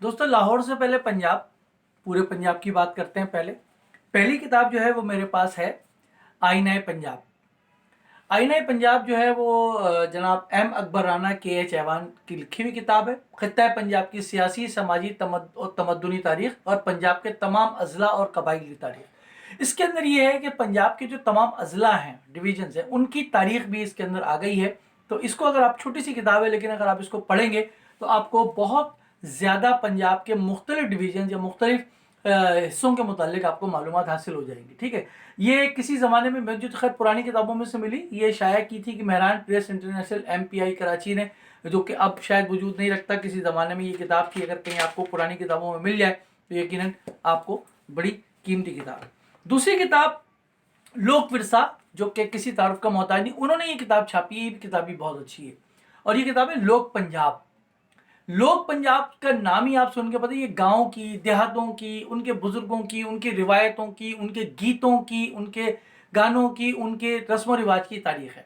دوستوں لاہور سے پہلے پنجاب، پورے پنجاب کی بات کرتے ہیں۔ پہلی کتاب جو ہے وہ میرے پاس ہے آئینہ پنجاب۔ آئینہ پنجاب جو ہے وہ جناب ایم اکبر رانا کے ایچ ایوان کی لکھی ہوئی کتاب ہے۔ خطہ پنجاب کی سیاسی، سماجی اور تمدنی تاریخ اور پنجاب کے تمام اضلاع اور قبائل کی تاریخ۔ اس کے اندر یہ ہے کہ پنجاب کے جو تمام اضلاع ہیں، ڈویژنز ہیں، ان کی تاریخ بھی اس کے اندر آ گئی ہے۔ تو اس کو اگر آپ، چھوٹی سی کتاب ہے لیکن اگر آپ اس کو پڑھیں گے تو آپ کو بہت زیادہ پنجاب کے مختلف ڈویژن یا مختلف حصوں کے متعلق آپ کو معلومات حاصل ہو جائیں گی۔ ٹھیک ہے، یہ کسی زمانے میں مجھے خیر پرانی کتابوں میں سے ملی، یہ شائع کی تھی کہ Mehran press international MPI Karachi نے، جو کہ اب شاید وجود نہیں رکھتا۔ کسی زمانے میں یہ کتاب تھی، اگر کہیں آپ کو پرانی کتابوں میں مل جائے تو یقیناً آپ کو بڑی قیمتی کتاب ہے۔ دوسری کتاب لوک ورثہ، جو کہ کسی تعارف کا محتاج نہیں، انہوں نے یہ کتاب چھاپی ہے۔ یہ کتاب بھی بہت اچھی ہے اور یہ کتاب ہے لوک پنجاب۔ لوک پنجاب کا نام ہی آپ سن کے پتہ، یہ گاؤں کی، دیہاتوں کی، ان کے بزرگوں کی، ان کی روایتوں کی، ان کے گیتوں کی، ان کے گانوں کی، ان کے رسم و رواج کی تاریخ ہے۔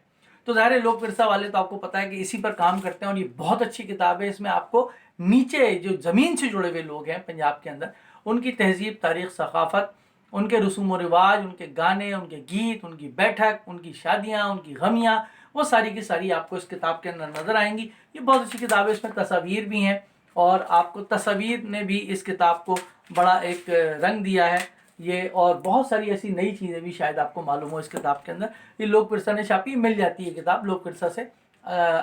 تو ظاہر ہے لوک ورثہ والے تو آپ کو پتہ ہے کہ اسی پر کام کرتے ہیں اور یہ بہت اچھی کتاب ہے۔ اس میں آپ کو نیچے جو زمین سے جڑے ہوئے لوگ ہیں پنجاب کے اندر، ان کی تہذیب، تاریخ، ثقافت، ان کے رسوم و رواج، ان کے گانے، ان کے گیت، ان کی بیٹھک، ان کی شادیاں، ان کی غمیاں، وہ ساری کی ساری آپ کو اس کتاب کے اندر نظر آئیں گی۔ یہ بہت اچھی کتاب ہے، اس میں تصاویر بھی ہیں اور آپ کو تصاویر نے بھی اس کتاب کو بڑا ایک رنگ دیا ہے یہ، اور بہت ساری ایسی نئی چیزیں بھی شاید آپ کو معلوم ہو اس کتاب کے اندر۔ یہ لوک ورثہ نے چھاپی، مل جاتی ہے کتاب لوک ورثہ سے،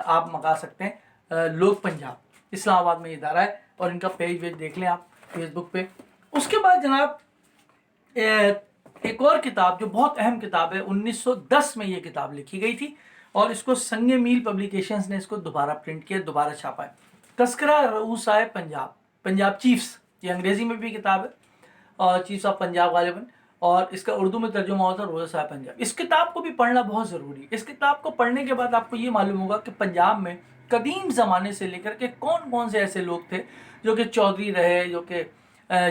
آپ منگا سکتے ہیں۔ لوک پنجاب اسلام آباد میں یہ ادارہ ہے اور ان کا پیج ویج دیکھ لیں آپ فیس بک پہ۔ اس کے بعد جناب ایک اور کتاب جو بہت اہم کتاب ہے، 1910 میں یہ کتاب لکھی گئی تھی اور اس کو سنگ میل پبلیکیشنز نے اس کو دوبارہ پرنٹ کیا، دوبارہ چھاپا ہے۔ تذکرہ رؤسائے پنجاب، پنجاب چیفز، یہ انگریزی میں بھی کتاب ہے اور چیفز آف پنجاب غالباً، اور اس کا اردو میں ترجمہ ہوتا ہے رؤسائے پنجاب۔ اس کتاب کو بھی پڑھنا بہت ضروری ہے۔ اس کتاب کو پڑھنے کے بعد آپ کو یہ معلوم ہوگا کہ پنجاب میں قدیم زمانے سے لے کر کے کون کون سے ایسے لوگ تھے جو کہ چودھری رہے، جو کہ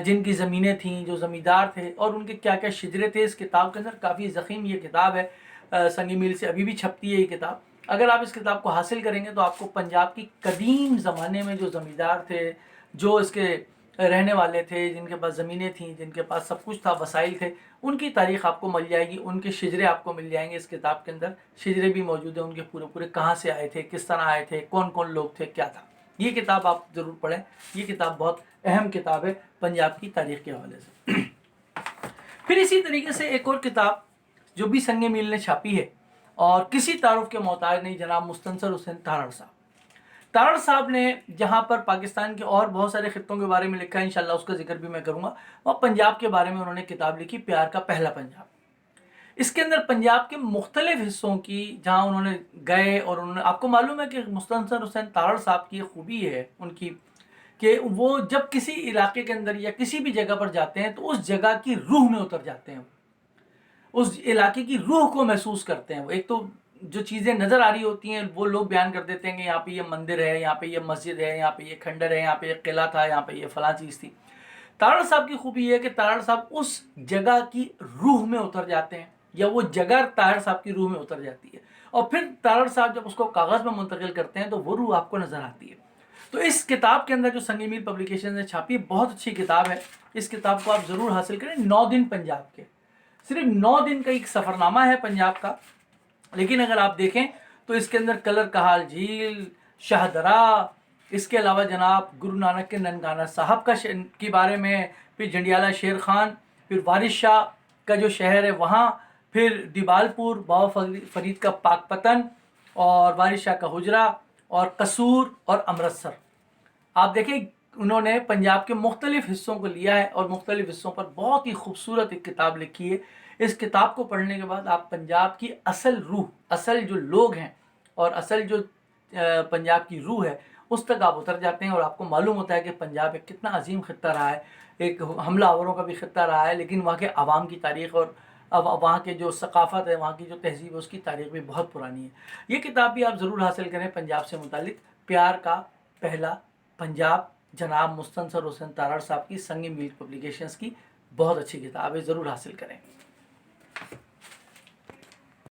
جن کی زمینیں تھیں، جو زمیندار تھے، اور ان کے کیا کیا شجرے تھے۔ اس کتاب کے اندر کافی ضخیم یہ کتاب ہے، سنگ میل سے ابھی بھی چھپتی ہے یہ کتاب۔ اگر آپ اس کتاب کو حاصل کریں گے تو آپ کو پنجاب کی قدیم زمانے میں جو زمیندار تھے، جو اس کے رہنے والے تھے، جن کے پاس زمینیں تھیں، جن کے پاس سب کچھ تھا، وسائل تھے، ان کی تاریخ آپ کو مل جائے گی، ان کے شجرے آپ کو مل جائیں گے۔ اس کتاب کے اندر شجرے بھی موجود ہیں، ان کے پورے کہاں سے آئے تھے، کس طرح آئے تھے، کون کون لوگ تھے، کیا تھا۔ یہ کتاب آپ ضرور پڑھیں، یہ کتاب بہت اہم کتاب ہے پنجاب کی تاریخ کے حوالے سے۔ پھر اسی طریقے سے ایک اور کتاب جو بھی سنگ میل نے چھاپی ہے اور کسی تعارف کے محتاج نہیں، جناب مستنصر حسین تارڑ صاحب۔ تارڑ صاحب نے جہاں پر پاکستان کے اور بہت سارے خطوں کے بارے میں لکھا ہے، انشاءاللہ اس کا ذکر بھی میں کروں گا، اور پنجاب کے بارے میں انہوں نے کتاب لکھی، پیار کا پہلا پنجاب۔ اس کے اندر پنجاب کے مختلف حصوں کی جہاں انہوں نے گئے، اور انہوں نے، آپ کو معلوم ہے کہ مستنصر حسین تارڑ صاحب کی یہ خوبی ہے ان کی کہ وہ جب کسی علاقے کے اندر یا کسی بھی جگہ پر جاتے ہیں تو اس جگہ کی روح میں اتر جاتے ہیں، اس علاقے کی روح کو محسوس کرتے ہیں۔ وہ ایک تو جو چیزیں نظر آ رہی ہوتی ہیں وہ لوگ بیان کر دیتے ہیں کہ یہاں پہ یہ مندر ہے، یہاں پہ یہ مسجد ہے، یہاں پہ یہ کھنڈر ہے، یہاں پہ یہ قلعہ تھا، یہاں پہ یہ فلاں چیز تھی۔ تارڑ صاحب کی خوبی یہ ہے کہ تارڑ صاحب اس جگہ کی روح میں اتر جاتے ہیں، یا وہ جگہ تارڑ صاحب کی روح میں اتر جاتی ہے، اور پھر تارڑ صاحب جب اس کو کاغذ میں منتقل کرتے ہیں تو وہ روح آپ کو نظر آتی ہے۔ تو اس کتاب کے اندر جو سنگ میل پبلیکیشن نے چھاپی، بہت اچھی کتاب ہے، اس کتاب کو آپ ضرور حاصل کریں۔ 9 دن پنجاب کے، صرف 9 دن کا ایک سفر نامہ ہے پنجاب کا، لیکن اگر آپ دیکھیں تو اس کے اندر کلر کہال جھیل، شاہدرہ، اس کے علاوہ جناب گرو نانک کے ننکانہ صاحب کے بارے میں، پھر جنڈیالہ شیر خان، پھر وارث شاہ کا جو شہر ہے وہاں، پھر دیبالپور، بابا فرید کا پاک پتن، اور وارث شاہ کا حجرہ، اور قصور، اور امرتسر۔ آپ دیکھیں انہوں نے پنجاب کے مختلف حصوں کو لیا ہے اور مختلف حصوں پر بہت ہی خوبصورت ایک کتاب لکھی ہے۔ اس کتاب کو پڑھنے کے بعد آپ پنجاب کی اصل روح، اصل جو لوگ ہیں اور اصل جو پنجاب کی روح ہے اس تک آپ اتر جاتے ہیں، اور آپ کو معلوم ہوتا ہے کہ پنجاب ایک کتنا عظیم خطہ رہا ہے، ایک حملہ آوروں کا بھی خطہ رہا ہے، لیکن وہاں کے عوام کی تاریخ اور وہاں کے جو ثقافت ہے، وہاں کی جو تہذیب ہے، اس کی تاریخ بھی بہت پرانی ہے۔ یہ کتاب بھی آپ ضرور حاصل کریں، پنجاب سے متعلق پیار کا پہلا پنجاب، جناب مستنصر حسین تارڑ صاحب کی، سنگ میل پبلیکیشنز کی، بہت اچھی کتاب ہے، ضرور حاصل کریں۔